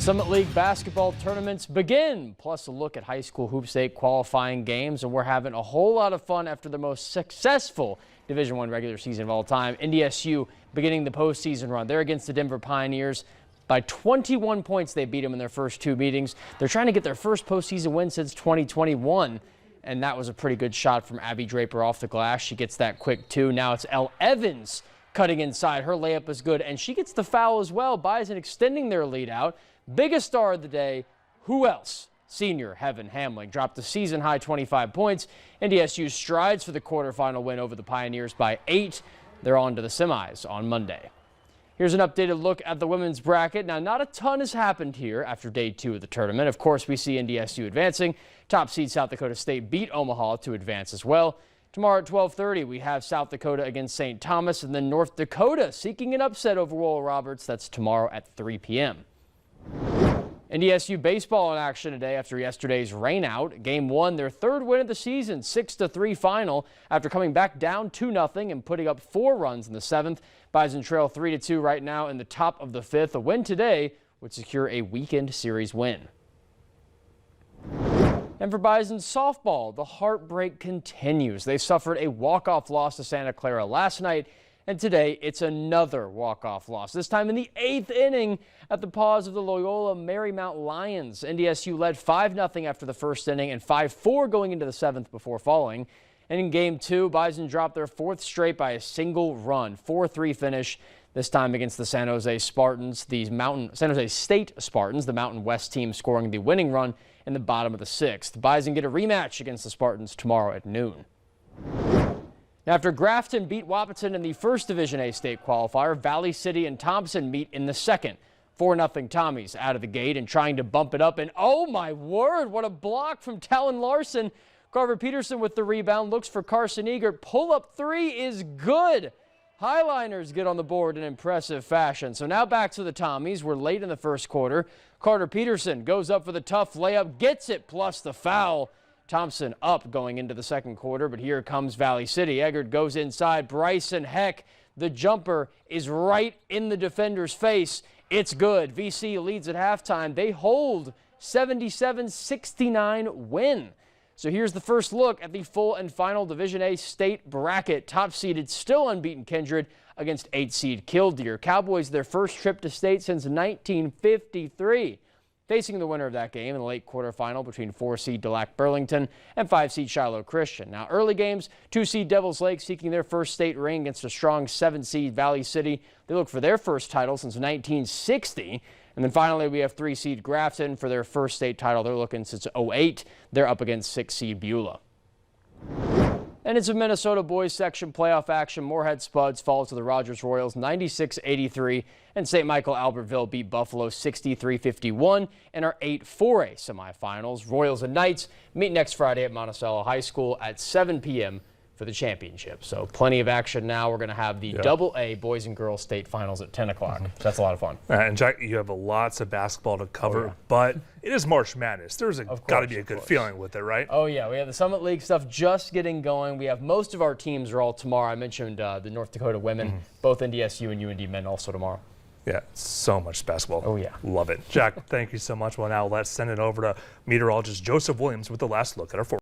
Summit League basketball tournaments begin, plus a look at high school hoop state qualifying games, and we're having a whole lot of fun after the most successful Division I regular season of all time. NDSU beginning the postseason run. They're against the Denver Pioneers. By 21 points, they beat them in their first two meetings. They're trying to get their first postseason win since 2021, and that was a pretty good shot from Abby Draper off the glass. She gets that quick two. Now it's Elle Evans cutting inside. Her layup is good, and she gets the foul as well. Bison extending their lead out. Biggest star of the day, who else? Senior Heaven Hamling dropped a season-high 25 points. NDSU strides for the quarterfinal win over the Pioneers by 8. They're on to the semis on Monday. Here's an updated look at the women's bracket. Now, not a ton has happened here after day 2 of the tournament. Of course, we see NDSU advancing. Top seed South Dakota State beat Omaha to advance as well. Tomorrow at 12:30, we have South Dakota against St. Thomas, and then North Dakota seeking an upset over Oral Roberts. That's tomorrow at 3 p.m. NDSU baseball in action today after yesterday's rainout. Game 1, their third win of the season, 6-3 final after coming back down 2-0 and putting up 4 runs in the 7th. Bison trail 3-2 right now in the top of the 5th. A win today would secure a weekend series win. And for Bison softball, the heartbreak continues. They suffered a walk-off loss to Santa Clara last night, and today it's another walk-off loss, this time in the 8th inning at the paws of the Loyola Marymount Lions. NDSU led 5-0 after the first inning and 5-4 going into the 7th before falling. And in Game 2, Bison dropped their 4th straight by a single run, 4-3 finish, this time against the San Jose Spartans, San Jose State Spartans, the Mountain West team scoring the winning run in the bottom of the 6th. Bison get a rematch against the Spartans tomorrow at noon. After Grafton beat Wahpeton in the first Division A state qualifier, Valley City and Thompson meet in the second. 4-0 Tommies out of the gate and trying to bump it up. And oh my word, what a block from Talon Larson. Carver Peterson with the rebound, looks for Carson Egert. Pull-up 3 is good. Highliners get on the board in impressive fashion. So now back to the Tommies. We're late in the first quarter. Carter Peterson goes up for the tough layup, gets it, plus the foul. Thompson up going into the second quarter, but here comes Valley City. Egert goes inside. Bryson Heck, the jumper is right in the defender's face. It's good. VC leads at halftime. They hold 77-69 win. So here's the first look at the full and final Division A state bracket. Top-seeded, still unbeaten Kindred against 8-seed Killdeer. Cowboys their first trip to state since 1953. Facing the winner of that game in the late quarterfinal between 4-seed Delac Burlington and 5-seed Shiloh Christian. Now early games, 2-seed Devils Lake seeking their first state ring against a strong 7-seed Valley City. They look for their first title since 1960. And then finally we have 3-seed Grafton for their first state title. They're looking since 2008. They're up against 6-seed Beulah. And it's a Minnesota boys section playoff action. Moorhead Spuds fall to the Rogers Royals 96-83, and St. Michael Albertville beat Buffalo 63-51 and are 8-4A semifinals. Royals and Knights meet next Friday at Monticello High School at 7 p.m. for the championship. So plenty of action now. We're going to have the AA boys and girls state finals at 10 o'clock. So that's a lot of fun. And Jack, you have lots of basketball to cover, but it is March Madness. There's got to be a good feeling with it, right? Oh, yeah. We have the Summit League stuff just getting going. We have most of our teams are all tomorrow. I mentioned the North Dakota women, both NDSU and UND men also tomorrow. Yeah, so much basketball. Oh, yeah. Love it. Jack, thank you so much. Well, now let's send it over to meteorologist Joseph Williams with the last look at our forecast.